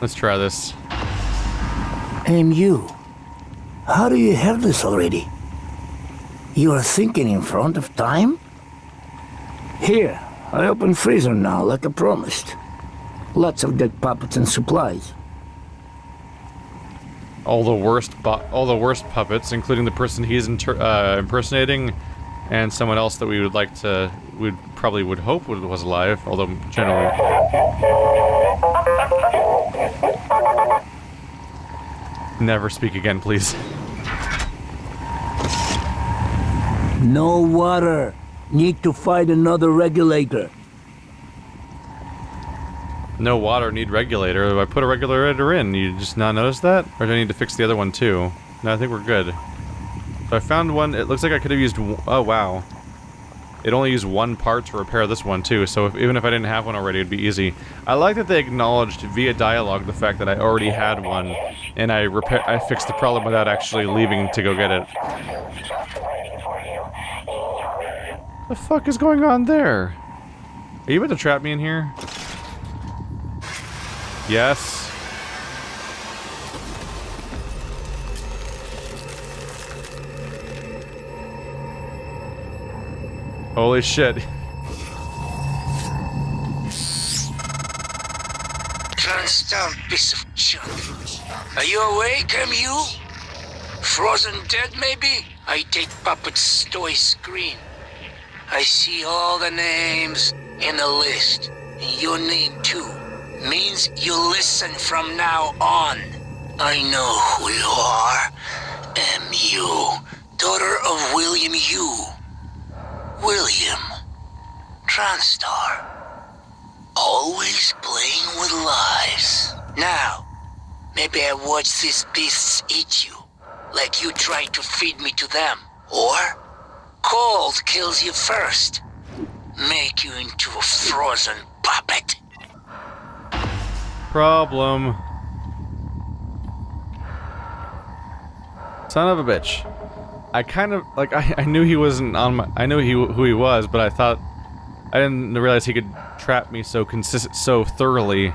Let's try this. You. How do you have this already? You are thinking in front of time? Here, I open freezer now, like I promised. Lots of dead puppets and supplies. All the worst puppets, including the person he's impersonating, and someone else that we would like to, probably would hope was alive, although generally. Never speak again, please. No water. Need to find another regulator. No water, need regulator. I put a regulator in. You just not notice that? Or do I need to fix the other one too? No, I think we're good. So I found one. It looks like I could have used. Oh wow. It only used one part to repair this one too. So even if I didn't have one already, it'd be easy. I like that they acknowledged via dialogue the fact that I already had one, and I fixed the problem without actually leaving to go get it. The fuck is going on there? Are you about to trap me in here? Yes. Holy shit. TranStar, piece of junk. Are you awake, you? Frozen dead, maybe? I take puppet's toy screen. I see all the names in the list. And your name, too. Means you listen from now on. I know who you are. M.U. Daughter of William U. William. TranStar. Always playing with lives. Now, maybe I watch these beasts eat you. Like you tried to feed me to them. Or, cold kills you first. Make you into a frozen puppet. Problem. Son of a bitch. I kind of, like, I knew he wasn't on my, I knew who he was, but I thought, I didn't realize he could trap me so thoroughly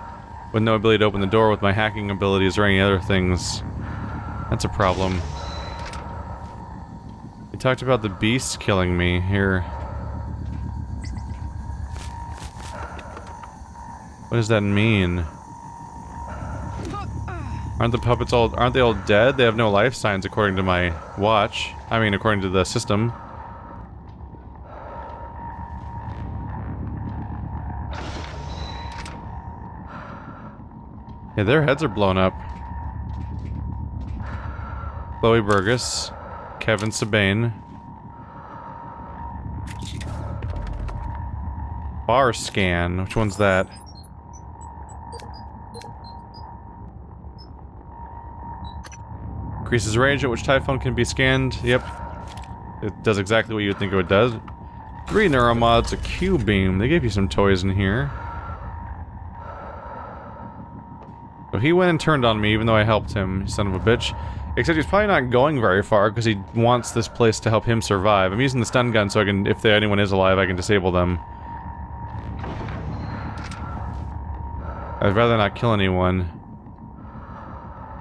with no ability to open the door with my hacking abilities or any other things. That's a problem. He talked about the beast killing me here. What does that mean? Aren't they all dead? They have no life signs according to my watch. I mean, according to the system. Yeah, their heads are blown up. Chloe Burgess. Kevin Sabane. Bar scan. Which one's that? Increases range at which Typhone can be scanned. Yep. It does exactly what you would think it would do. 3 neuromods, a Q-beam. They gave you some toys in here. So he went and turned on me even though I helped him, son of a bitch. Except he's probably not going very far because he wants this place to help him survive. I'm using the stun gun so I can, if anyone is alive, I can disable them. I'd rather not kill anyone.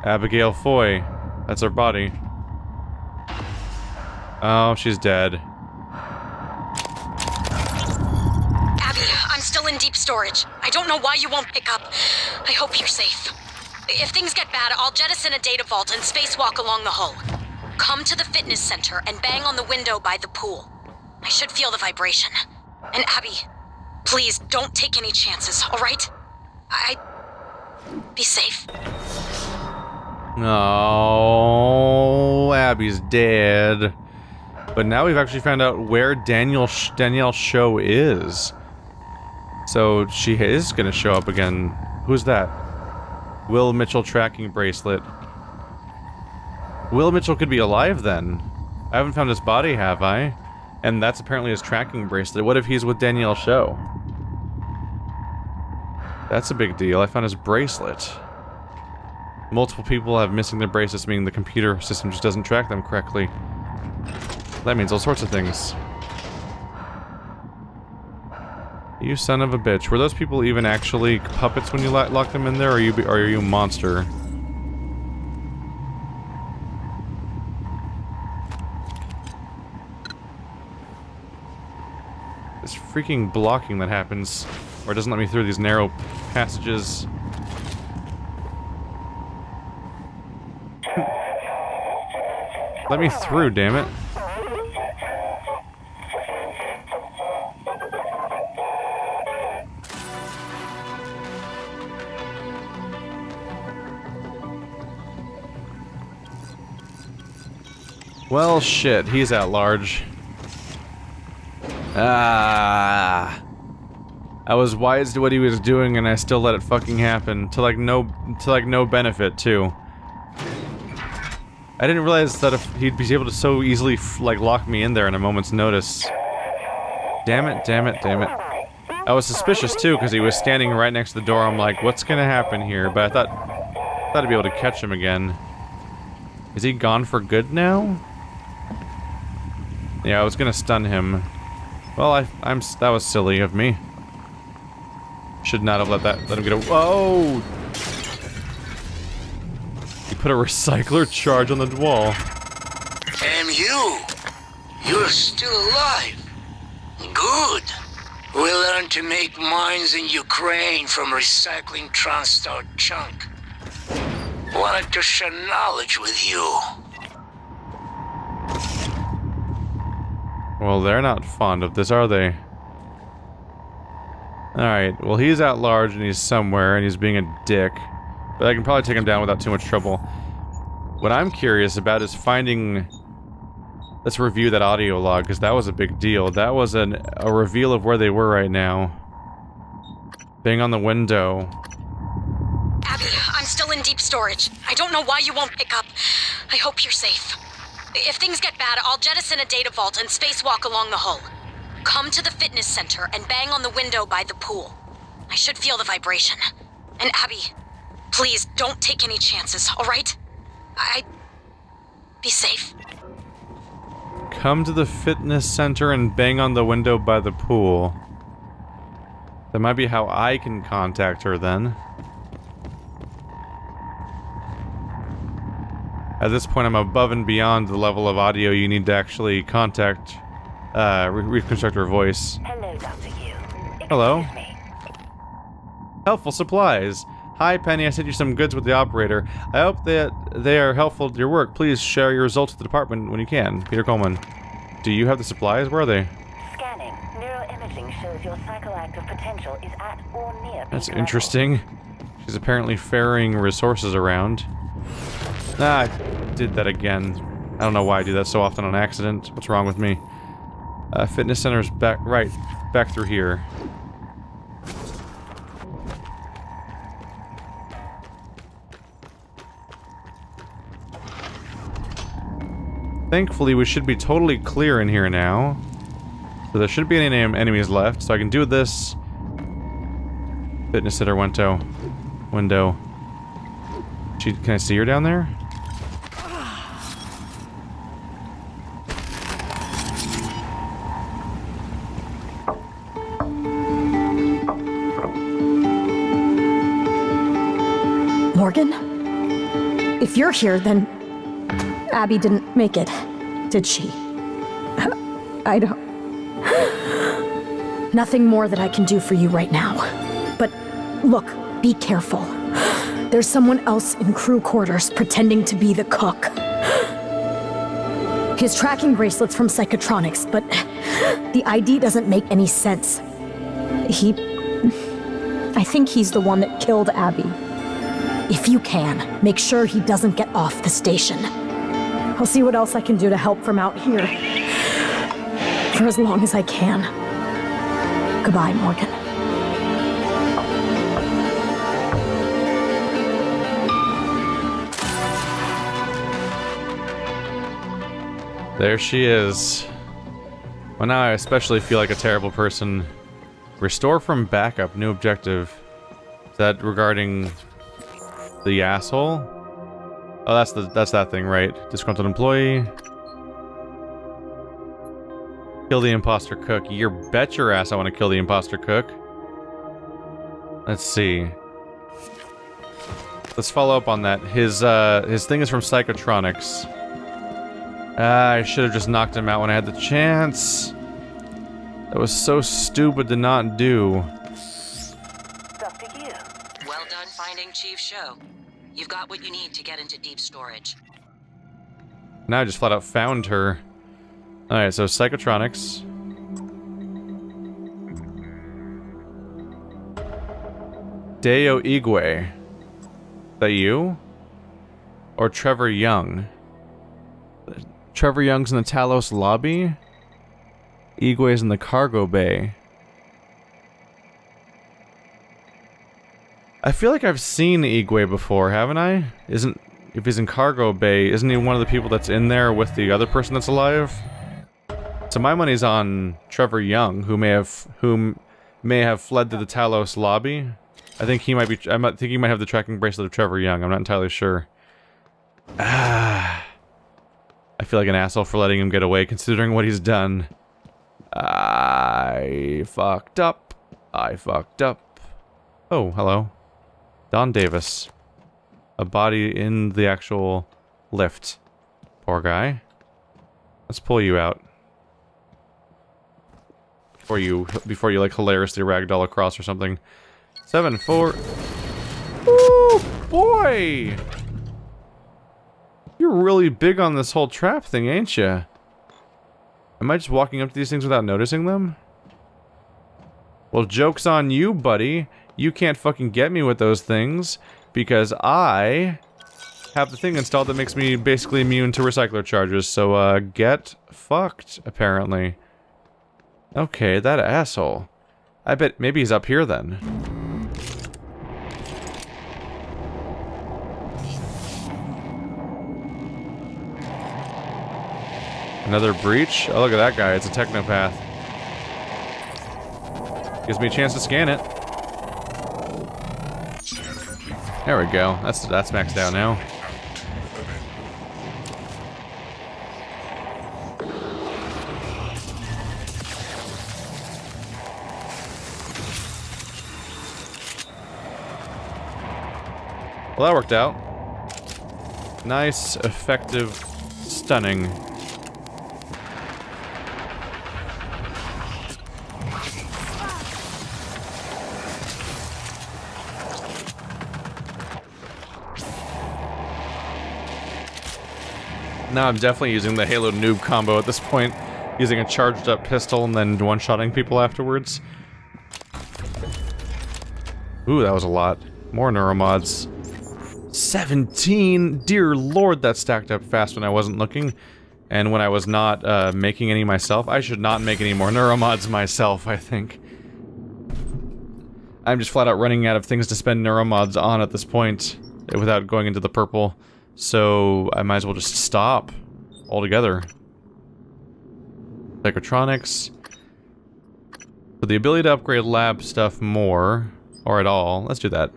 Abigail Foy. That's her body. Oh, she's dead. Abby, I'm still in deep storage. I don't know why you won't pick up. I hope you're safe. If things get bad, I'll jettison a data vault and spacewalk along the hull. Come to the fitness center and bang on the window by the pool. I should feel the vibration. And Abby, please don't take any chances, all right? Be safe. No, Abby's dead. But now we've actually found out where Danielle's show is. So she is going to show up again. Who's that? Will Mitchell tracking bracelet. Will Mitchell could be alive then. I haven't found his body, have I? And that's apparently his tracking bracelet. What if he's with Danielle's show? That's a big deal. I found his bracelet. Multiple people have missing their bracelets, meaning the computer system just doesn't track them correctly. That means all sorts of things. You son of a bitch. Were those people even actually puppets when you locked them in there, or are you a monster? This freaking blocking that happens, or it doesn't let me through these narrow passages. Let me through, damn it. Well, shit, he's at large. Ah. I was wise to what he was doing and I still let it fucking happen. To like no benefit, too. I didn't realize that if he'd be able to so easily, like, lock me in there in a moment's notice. Damn it, damn it, damn it. I was suspicious, too, because he was standing right next to the door. I'm like, what's gonna happen here? But I thought I'd be able to catch him again. Is he gone for good now? Yeah, I was gonna stun him. Well, that was silly of me. Should not have let him get a- Whoa! He put a recycler charge on the wall. Damn you! You're still alive. Good. We learned to make mines in Ukraine from recycling TranStar junk. Wanted to share knowledge with you. Well, they're not fond of this, are they? Alright, well he's at large and he's somewhere and he's being a dick. But I can probably take him down without too much trouble. What I'm curious about is finding... Let's review that audio log, because that was a big deal. That was a reveal of where they were right now. Bang on the window. Abby, I'm still in deep storage. I don't know why you won't pick up. I hope you're safe. If things get bad, I'll jettison a data vault and spacewalk along the hull. Come to the fitness center and bang on the window by the pool. I should feel the vibration. And Abby, please don't take any chances, alright? Be safe. Come to the fitness center and bang on the window by the pool. That might be how I can contact her then. At this point, I'm above and beyond the level of audio you need to actually contact, reconstruct her voice. Hello, Dr. Yu. Hello. Excuse me. Helpful supplies. Hi, Penny, I sent you some goods with the operator. I hope that they are helpful to your work. Please share your results with the department when you can. Peter Coleman. Do you have the supplies? Where are they? Scanning. Neuroimaging shows your psychoactive potential is at or near That's peak interesting. She's apparently ferrying resources around. Ah, I did that again. I don't know why I do that so often on accident. What's wrong with me? Fitness center's back through here. Thankfully, we should be totally clear in here now. So there shouldn't be any enemies left, so I can do this. Fitness center window. Can I see her down there? Morgan? If you're here, then Abby didn't make it, did she? I don't... Nothing more that I can do for you right now. But look, be careful. There's someone else in crew quarters pretending to be the cook. His tracking bracelet's from Psychotronics, but the ID doesn't make any sense. I think he's the one that killed Abby. If you can, make sure he doesn't get off the station. I'll see what else I can do to help from out here. For as long as I can. Goodbye, Morgan. There she is. Well, now I especially feel like a terrible person. Restore from backup, new objective. Is that regarding the asshole? Oh, that's that thing, right? Disgruntled employee. Kill the imposter cook. You bet your ass I want to kill the imposter cook. Let's see. Let's follow up on that. His thing is from Psychotronics. I should have just knocked him out when I had the chance. That was so stupid to not do. Dr. Yu. Well done finding Chief Show. You've got what you need to get into deep storage. Now I just flat out found her. Alright, so Psychotronics. Deo Igwe. Is that you? Or Trevor Young? Trevor Young's in the Talos lobby? Igwe's in the cargo bay. I feel like I've seen Igwe before, haven't I? If he's in cargo bay, isn't he one of the people that's in there with the other person that's alive? So my money's on Trevor Young, who may have fled to the Talos lobby. I think he might be. I think he might have the tracking bracelet of Trevor Young. I'm not entirely sure. I feel like an asshole for letting him get away, considering what he's done. I fucked up. I fucked up. Oh, hello. Don Davis. A body in the actual lift. Poor guy. Let's pull you out. Before you like hilariously ragdoll across or something. 7-4. Ooh, boy! You're really big on this whole trap thing, ain't ya? Am I just walking up to these things without noticing them? Well, joke's on you, buddy. You can't fucking get me with those things, because I have the thing installed that makes me basically immune to recycler charges, so, get fucked, apparently. Okay, that asshole. I bet maybe he's up here, then. Another breach? Oh, look at that guy. It's a technopath. Gives me a chance to scan it. There we go. That's maxed out now. Well, that worked out. Nice, effective, stunning. Now I'm definitely using the Halo noob combo at this point, using a charged up pistol and then one-shotting people afterwards. Ooh, that was a lot. More neuromods. 17! Dear lord, that stacked up fast when I wasn't looking. And when I was not making any myself. I should not make any more neuromods myself, I think. I'm just flat out running out of things to spend neuromods on at this point, without going into the purple. So, I might as well just stop altogether. Psychotronics. So the ability to upgrade lab stuff more, or at all, let's do that.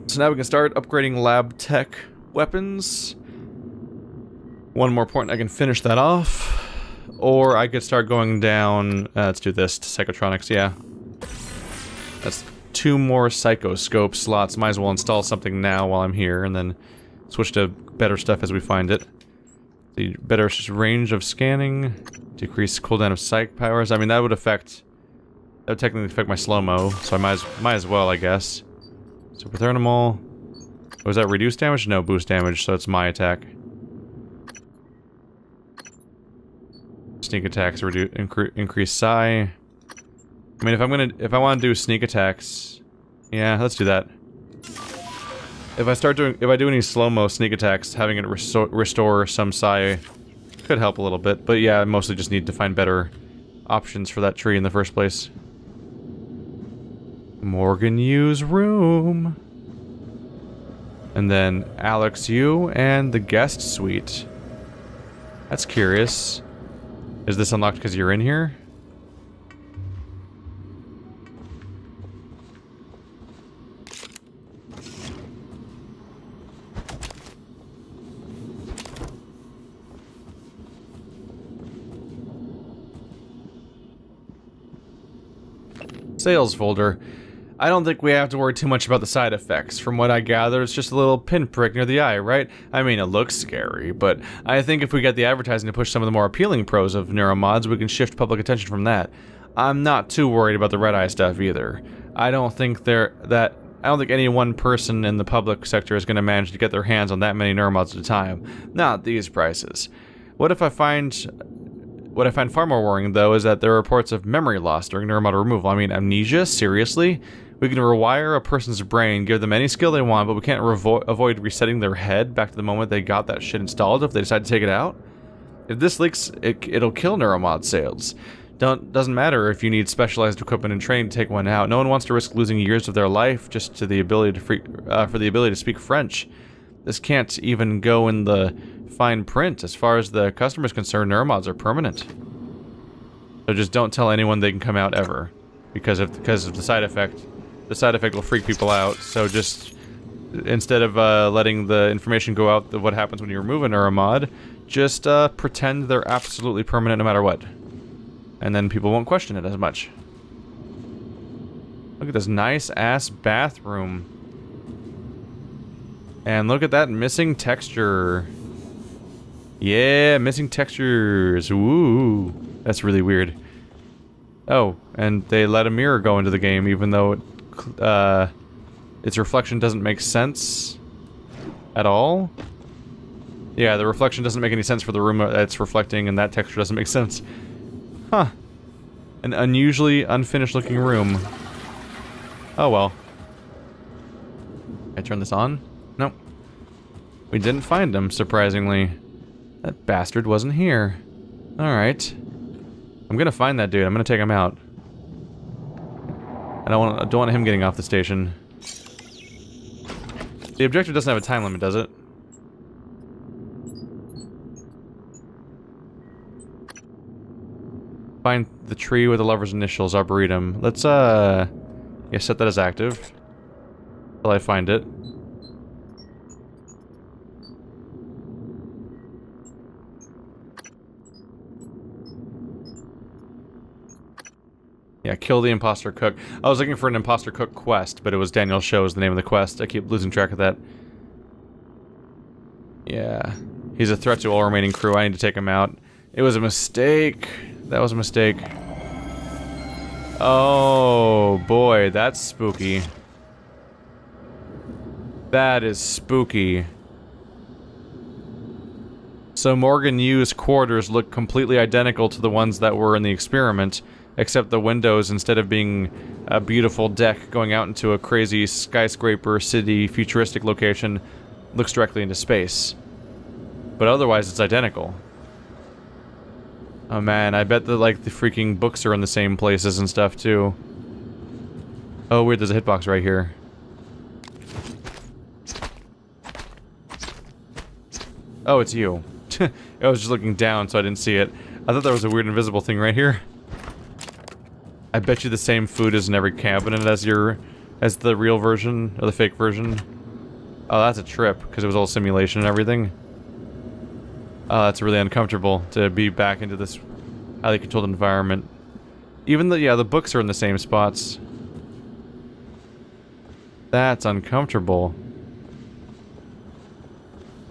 So now we can start upgrading lab tech weapons. One more point, I can finish that off. Or I could start going down, let's do this, to Psychotronics, yeah. That's 2 more psychoscope slots. Might as well install something now while I'm here, and then switch to better stuff as we find it. The better range of scanning, decrease cooldown of psych powers. I mean, that would technically affect my slow-mo, so I might as well, I guess. Super thermal. Was that reduced damage? No, boost damage, so it's my attack. Sneak attacks increase psi. I mean, if I want to do sneak attacks, yeah, let's do that. If I do any slow-mo sneak attacks, having it restore some psi could help a little bit. But yeah, I mostly just need to find better options for that tree in the first place. Morgan Yu's room. And then Alex Yu and the guest suite. That's curious. Is this unlocked because you're in here? Sales folder. I don't think we have to worry too much about the side effects. From what I gather, it's just a little pinprick near the eye, right? I mean, it looks scary, but I think if we get the advertising to push some of the more appealing pros of neuromods, we can shift public attention from that. I'm not too worried about the red eye stuff either. I don't think any one person in the public sector is going to manage to get their hands on that many neuromods at a time. Not at these prices. What I find far more worrying, though, is that there are reports of memory loss during neuromod removal. I mean, amnesia? Seriously? We can rewire a person's brain, give them any skill they want, but we can't avoid resetting their head back to the moment they got that shit installed if they decide to take it out? If this leaks, it'll kill neuromod sales. Doesn't matter if you need specialized equipment and training to take one out. No one wants to risk losing years of their life just to the ability for the ability to speak French. This can't even go in the fine print. As far as the customer is concerned, neuromods are permanent. So just don't tell anyone they can come out ever, because of the side effect. The side effect will freak people out. So just instead of letting the information go out of what happens when you remove a neuromod, just pretend they're absolutely permanent no matter what. And then people won't question it as much. Look at this nice-ass bathroom. And look at that missing texture. Yeah, missing textures. Woo. That's really weird. Oh, and they let a mirror go into the game even though its reflection doesn't make sense at all. Yeah, the reflection doesn't make any sense for the room that it's reflecting, and that texture doesn't make sense. Huh. An unusually unfinished looking room. Oh well. I turn this on? Nope. We didn't find him, surprisingly. That bastard wasn't here. Alright. I'm gonna find that dude. I'm gonna take him out. I don't want him getting off the station. The objective doesn't have a time limit, does it? Find the tree with the lover's initials, Arboretum. Let's, yeah, set that as active. Till I find it. Yeah, kill the imposter cook. I was looking for an imposter cook quest, but it was Danielle Show is the name of the quest. I keep losing track of that. Yeah. He's a threat to all remaining crew. I need to take him out. It was a mistake. That was a mistake. Oh, boy, that's spooky. That is spooky. So Morgan Yu's quarters look completely identical to the ones that were in the experiment, except the windows, instead of being a beautiful deck going out into a crazy skyscraper city futuristic location, looks directly into space. But otherwise, it's identical. Oh man, I bet that, like, the freaking books are in the same places and stuff, too. Oh, weird, there's a hitbox right here. Oh, it's you. I was just looking down, so I didn't see it. I thought there was a weird invisible thing right here. I bet you the same food is in every cabinet as the real version, or the fake version. Oh, that's a trip, because it was all simulation and everything. Oh, that's really uncomfortable to be back into this highly controlled environment. Even the books are in the same spots. That's uncomfortable.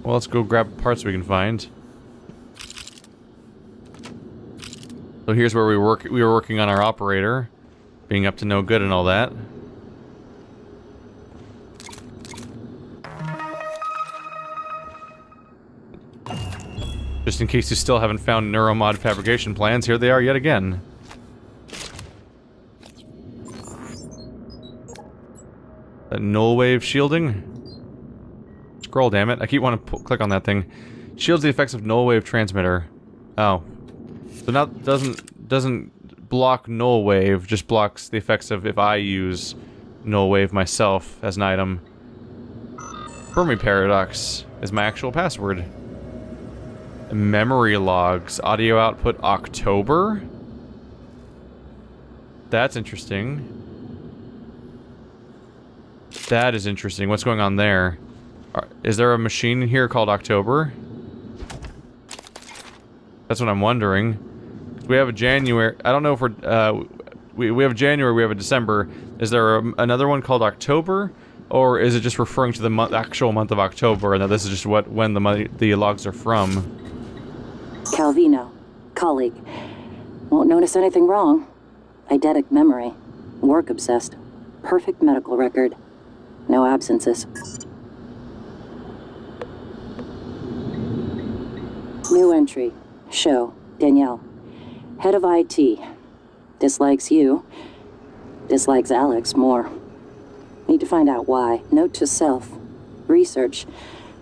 Well, let's go grab parts we can find. So here's where we were working on our operator, being up to no good and all that. Just in case you still haven't found neuromod fabrication plans, here they are yet again. That null wave shielding? Scroll, damn it. I keep wanting to click on that thing. Shields the effects of null wave transmitter. Oh. So now doesn't block null wave, just blocks the effects of if I use null wave myself as an item. Fermi paradox is my actual password. Memory logs. Audio output October? That's interesting. That is interesting. What's going on there? Is there a machine here called October? That's what I'm wondering. We have a January. I don't know if we're we have January, we have a December. Is there another one called October? Or is it just referring to the actual month of October, and that this is just when the logs are from? Calvino, colleague. Won't notice anything wrong. Eidetic memory. Work obsessed. Perfect medical record. No absences. New entry. Show. Danielle. Head of IT. Dislikes you. Dislikes Alex more. Need to find out why. Note to self. Research.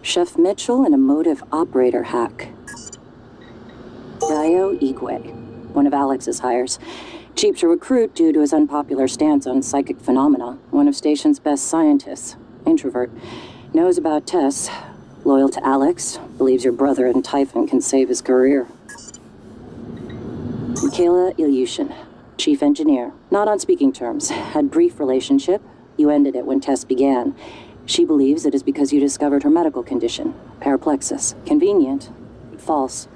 Chef Mitchell and a motive operator hack. Dio Igwe. One of Alex's hires. Cheap to recruit due to his unpopular stance on psychic phenomena. One of station's best scientists. Introvert. Knows about tests. Loyal to Alex. Believes your brother and Typhon can save his career. Michaela Ilyushin. Chief engineer. Not on speaking terms. Had brief relationship. You ended it when tests began. She believes it is because you discovered her medical condition. Paraplexis. Convenient. But false.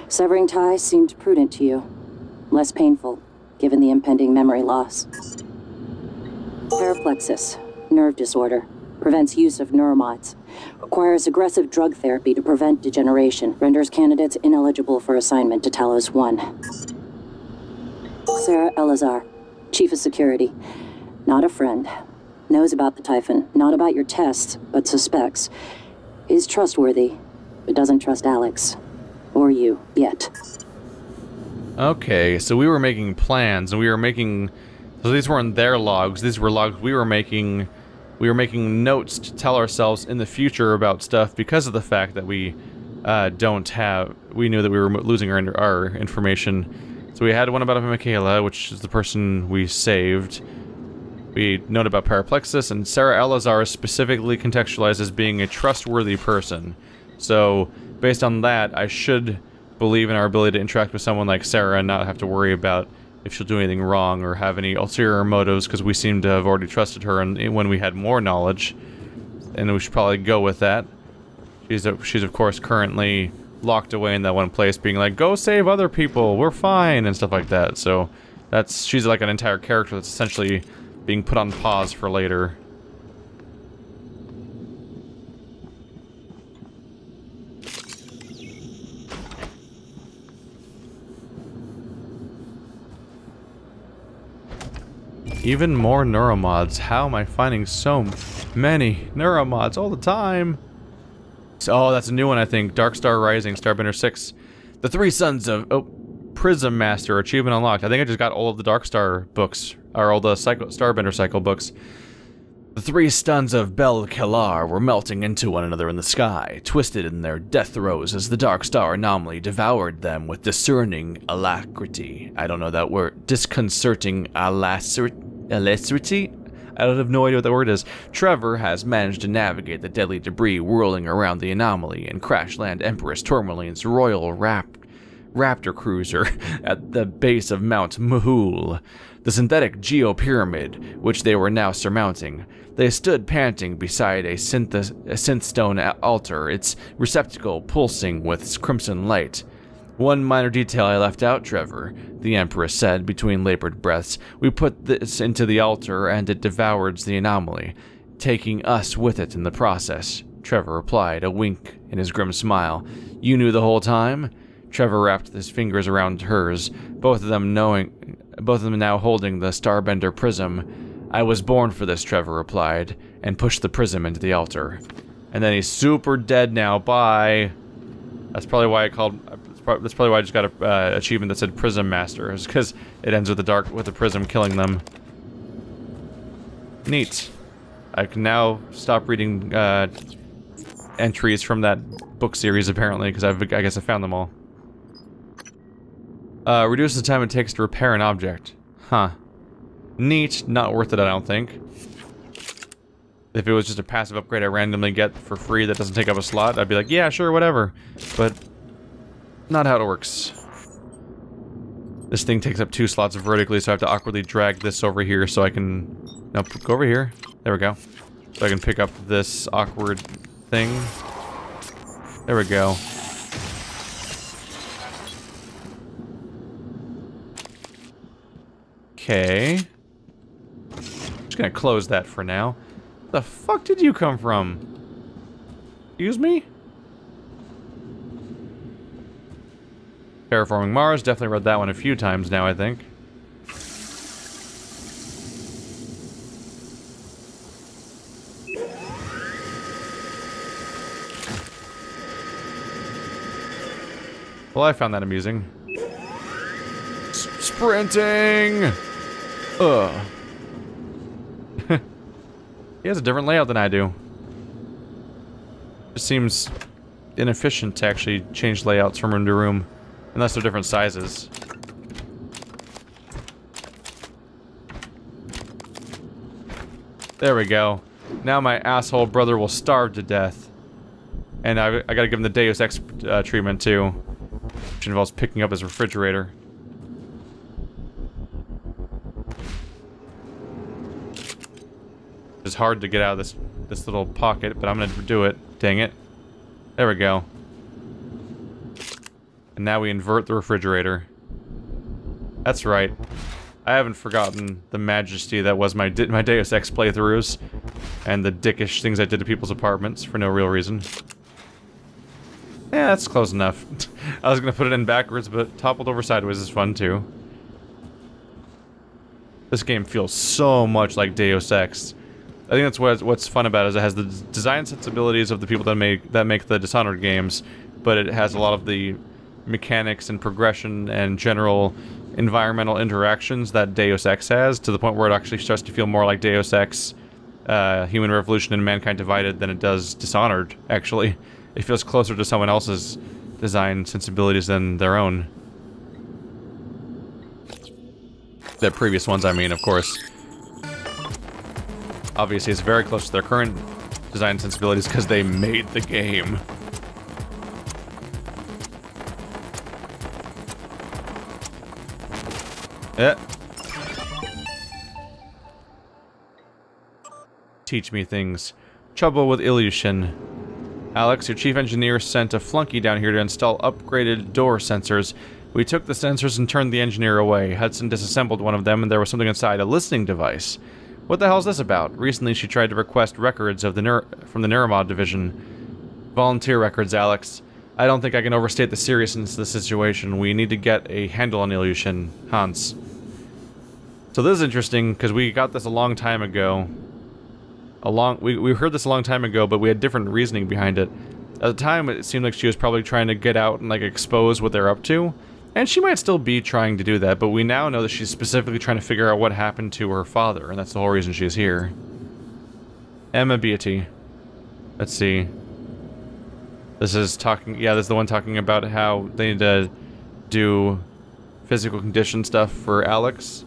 Severing ties seemed prudent to you. Less painful, given the impending memory loss. Paraplexis. Nerve disorder. Prevents use of neuromods. Requires aggressive drug therapy to prevent degeneration. Renders candidates ineligible for assignment to Talos I. Sarah Elazar. Chief of Security. Not a friend. Knows about the Typhon. Not about your tests, but suspects. Is trustworthy, but doesn't trust Alex. Or you, yet. Okay, so we were making plans, and we were making... So these weren't their logs, these were logs we were making... We were making notes to tell ourselves in the future about stuff because of the fact that we don't have... We knew that we were losing our information. So we had one about Michaela, which is the person we saved. We note about Paraplexis, and Sarah Elazar is specifically contextualized as being a trustworthy person. So, based on that, I should believe in our ability to interact with someone like Sarah and not have to worry about if she'll do anything wrong or have any ulterior motives, because we seem to have already trusted her when we had more knowledge. And we should probably go with that. She's of course currently locked away in that one place, being like, go save other people, we're fine, and stuff like that. So, she's like an entire character that's essentially being put on pause for later. Even more neuromods. How am I finding so many neuromods all the time? Oh, that's a new one, I think. Darkstar Rising, Starbender 6. The Three Sons of... Oh, Prism Master, achievement unlocked. I think I just got all of the Darkstar books, or all the Starbender Cycle books. The three sons of Bel Kalar were melting into one another in the sky, twisted in their death throes as the Dark Star anomaly devoured them with discerning alacrity. I don't know that word. Disconcerting alacrity? I have no idea what that word is. Trevor has managed to navigate the deadly debris whirling around the anomaly and crash land Empress Tourmaline's Royal Raptor cruiser at the base of Mount Mahul, the synthetic geopyramid which they were now surmounting. They stood panting beside a synthstone altar, its receptacle pulsing with crimson light. One minor detail I left out, Trevor, the Empress said between labored breaths. We put this into the altar and it devoured the anomaly, taking us with it in the process, Trevor replied, a wink in his grim smile. You knew the whole time? Trevor wrapped his fingers around hers, both of them now holding the Starbender prism. I was born for this, Trevor replied, and pushed the prism into the altar. And then he's super dead now, bye. That's probably why I just got a achievement that said Prism Master, is because it ends with the prism killing them. Neat. I can now stop reading entries from that book series apparently, because I guess I found them all. Reduce the time it takes to repair an object. Huh. Neat. Not worth it, I don't think. If it was just a passive upgrade I randomly get for free that doesn't take up a slot, I'd be like, yeah, sure, whatever. But not how it works. This thing takes up 2 slots vertically, so I have to awkwardly drag this over here so I can... No, go over here. There we go. So I can pick up this awkward thing. There we go. Okay. Just gonna close that for now. The fuck did you come from? Excuse me? Terraforming Mars, definitely read that one a few times now, I think. Well, I found that amusing. Sprinting! Ugh. He has a different layout than I do. It seems inefficient to actually change layouts from room to room, unless they're different sizes. There we go. Now my asshole brother will starve to death. And I gotta give him the Deus Ex treatment too, which involves picking up his refrigerator. It's hard to get out of this little pocket, but I'm gonna do it. Dang it. There we go. And now we invert the refrigerator. That's right. I haven't forgotten the majesty that was my Deus Ex playthroughs and the dickish things I did to people's apartments for no real reason. Yeah, that's close enough. I was gonna put it in backwards, but toppled over sideways is fun too. This game feels so much like Deus Ex. I think that's what's fun about it, is it has the design sensibilities of the people that make the Dishonored games, but it has a lot of the mechanics and progression and general environmental interactions that Deus Ex has, to the point where it actually starts to feel more like Deus Ex, Human Revolution and Mankind Divided than it does Dishonored, actually. It feels closer to someone else's design sensibilities than their own. The previous ones, I mean, of course. Obviously, it's very close to their current design sensibilities because they made the game. Yeah. Teach me things. Trouble with Ilyushin. Alex, your chief engineer sent a flunky down here to install upgraded door sensors. We took the sensors and turned the engineer away. Hudson disassembled one of them and there was something inside, a listening device. What the hell is this about? Recently she tried to request records of from the Neuromod division. Volunteer records, Alex. I don't think I can overstate the seriousness of the situation. We need to get a handle on Ilyushin. Hans. So this is interesting, because we got this a long time ago. We heard this a long time ago, but we had different reasoning behind it. At the time, it seemed like she was probably trying to get out and, like, expose what they're up to. And she might still be trying to do that, but we now know that she's specifically trying to figure out what happened to her father, and that's the whole reason she's here. Emma Beatty. Let's see. This is talking... Yeah, this is the one talking about how they need to do physical condition stuff for Alex.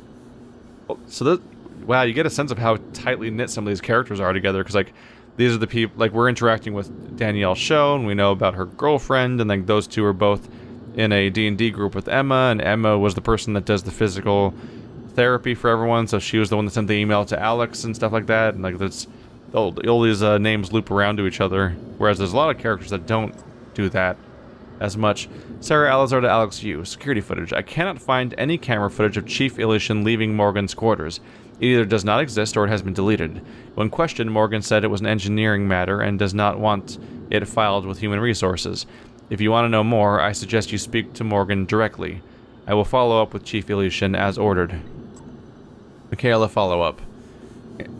So that... Wow, you get a sense of how tightly knit some of these characters are together, because, like, these are the people... Like, we're interacting with Danielle Show, and we know about her girlfriend, and, like, those two are both in a D&D group with Emma, and Emma was the person that does the physical therapy for everyone, so she was the one that sent the email to Alex and stuff like that, and, like, that's... All these names loop around to each other, whereas there's a lot of characters that don't do that as much. Sarah Alazar to Alex Yu. Security footage. I cannot find any camera footage of Chief Ilyushin leaving Morgan's quarters. It either does not exist or it has been deleted. When questioned, Morgan said it was an engineering matter and does not want it filed with Human Resources. If you want to know more, I suggest you speak to Morgan directly. I will follow up with Chief Ilyushin as ordered. Michaela follow-up.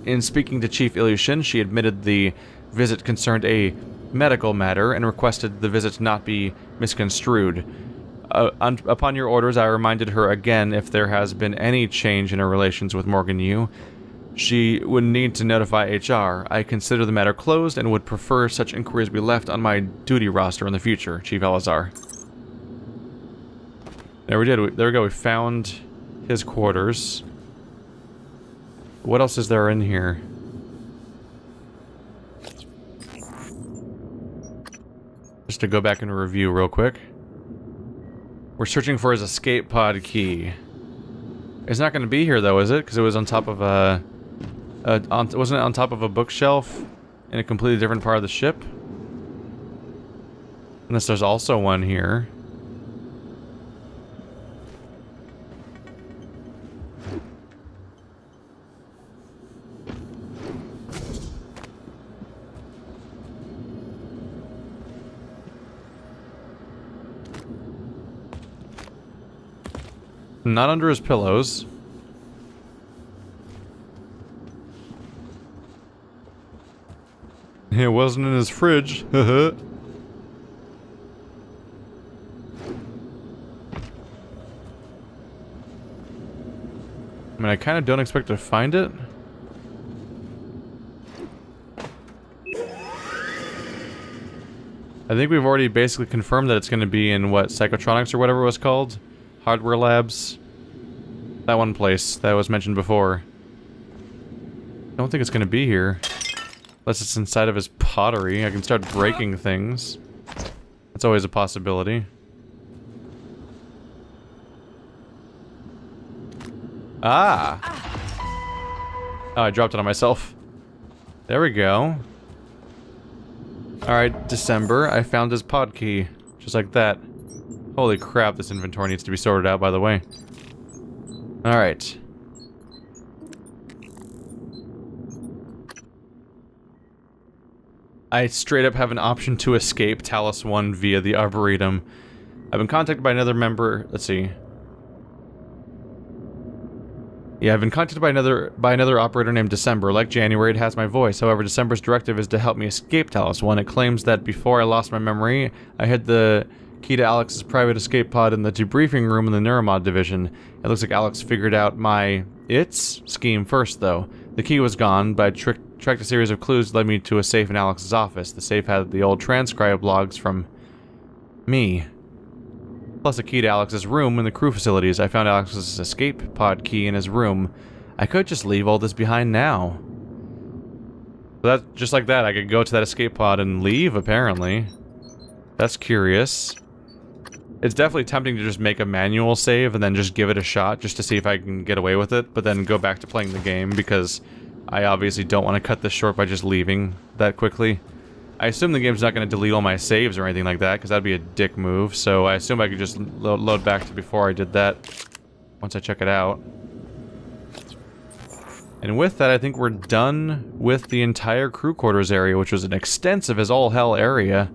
In speaking to Chief Ilyushin, she admitted the visit concerned a medical matter and requested the visit not be misconstrued. Upon your orders, I reminded her again if there has been any change in her relations with Morgan Yu. She would need to notify HR. I consider the matter closed and would prefer such inquiries be left on my duty roster in the future, Chief Alazar. There we did. There we go. We found his quarters. What else is there in here? Just to go back and review real quick. We're searching for his escape pod key. It's not going to be here though, is it? Because it was on top of a... wasn't it on top of a bookshelf in a completely different part of the ship? Unless there's also one here. Not under his pillows. It wasn't in his fridge. I mean, I kind of don't expect to find it. I think we've already basically confirmed that it's going to be in, what, Psychotronics or whatever it was called? Hardware Labs? That one place that was mentioned before. I don't think it's going to be here. Unless it's inside of his pottery. I can start breaking things. That's always a possibility. Ah! Oh, I dropped it on myself. There we go. Alright, December. I found his pod key. Just like that. Holy crap, this inventory needs to be sorted out, by the way. Alright. I straight up have an option to escape Talos I via the Arboretum. I've been contacted by another member... Let's see. Yeah, I've been contacted by another operator named December. Like January, it has my voice. However, December's directive is to help me escape Talos I. It claims that before I lost my memory, I hid the key to Alex's private escape pod in the debriefing room in the Neuromod division. It looks like Alex figured out my scheme first, though. The key was gone, but I tracked a series of clues that led me to a safe in Alex's office. The safe had the old transcribe logs from me. Plus a key to Alex's room in the crew facilities. I found Alex's escape pod key in his room. I could just leave all this behind now. But that, just like that, I could go to that escape pod and leave, apparently. That's curious. It's definitely tempting to just make a manual save and then just give it a shot, just to see if I can get away with it, but then go back to playing the game, because I obviously don't want to cut this short by just leaving that quickly. I assume the game's not going to delete all my saves or anything like that, because that'd be a dick move, so I assume I could just load back to before I did that, once I check it out. And with that, I think we're done with the entire crew quarters area, which was an extensive as all hell area.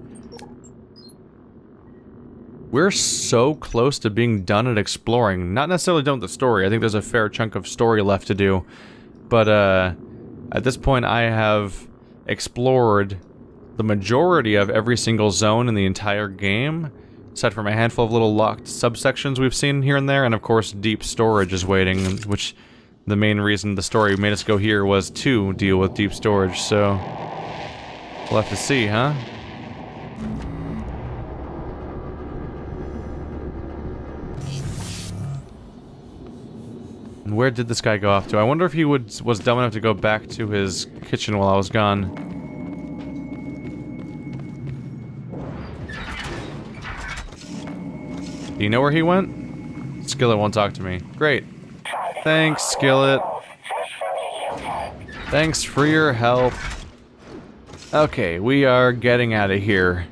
We're so close to being done at exploring. Not necessarily done with the story, I think there's a fair chunk of story left to do. But, at this point I have explored the majority of every single zone in the entire game, aside from a handful of little locked subsections we've seen here and there, and of course deep storage is waiting, which the main reason the story made us go here was to deal with deep storage, so we'll have to see, huh? And where did this guy go off to? I wonder if he was dumb enough to go back to his kitchen while I was gone. Do you know where he went? Skillet won't talk to me. Great. Thanks, Skillet. Thanks for your help. Okay, we are getting out of here.